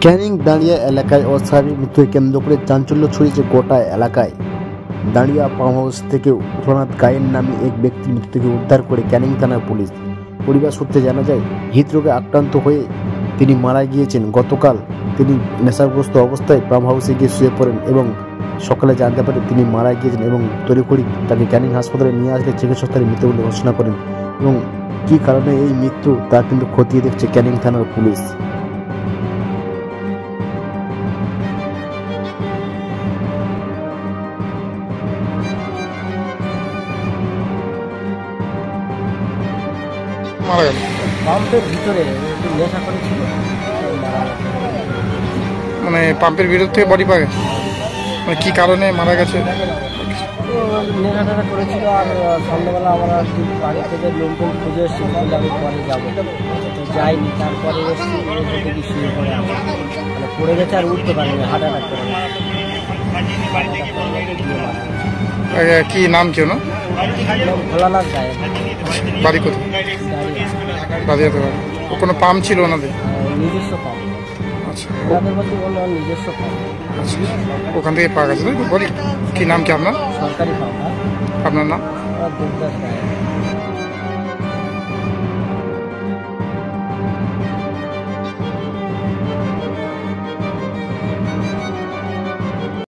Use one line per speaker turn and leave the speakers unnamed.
ক্যানিং দাঁড়িয়া এলাকায় অস্বাভাবিক মৃত্যুকে কেন্দ্র করে চাঞ্চল্য ছড়িয়েছে গোটা এলাকায়। দাঁড়িয়া পাম্প হাউস থেকে উঠোনাথ গায়েন নামে এক ব্যক্তির মৃত্যু থেকে উদ্ধার করে ক্যানিং থানার পুলিশ। পরিবার সূত্রে জানা যায়, হৃদরোগে আক্রান্ত হয়ে তিনি মারা গিয়েছেন। গতকাল তিনি নেশাগ্রস্ত অবস্থায় পাম্প হাউসে গিয়ে শুয়ে পড়েন এবং সকালে জানতে পারে তিনি মারা গিয়েছেন এবং তড়িঘড়ি তাকে ক্যানিং হাসপাতালে নিয়ে আসলে চিকিৎসক তার মৃত্যু বলে ঘোষণা করেন। এবং কী কারণে এই মৃত্যু তা কিন্তু খতিয়ে দেখছে ক্যানিং থানার পুলিশ।
পাম্পের ভিতরে নেশা করেছিল,
মানে পাম্পের ভিতর থেকে বডি পাওয়া গেছে, মানে কি কারণে মারা গেছে?
নেশা টেশা করেছিল। আর সন্ধ্যাবেলা আমরা বাড়ি থেকে লোকজন খুঁজে এসেছি, বলে আমি পরে যাবো, যাইনি। তারপরে এসেছি, দেখি শুয়ে পড়ে আছে, মানে পড়ে গেছে আর উঠতে পারিনি, হার্ট অ্যাটাক করে
কি নাম কেউ না?
ভোলানাথ গায়েন।
বাড়ি কোথায়? রাজিয়াতে বাড়ি। ও কোনো পাম্প ছিল ওনাদের?
নিজস্ব পাম্প।
আচ্ছা,
ওনাদের মধ্যে বললো নিজস্ব পাম্প।
আচ্ছা, ওখান থেকে পাওয়া গেছে তাই তো বডি? কি নাম কি আপনার?
সরকারি পাম্প।
আপনার নাম?
দুর্গাস গায়েন।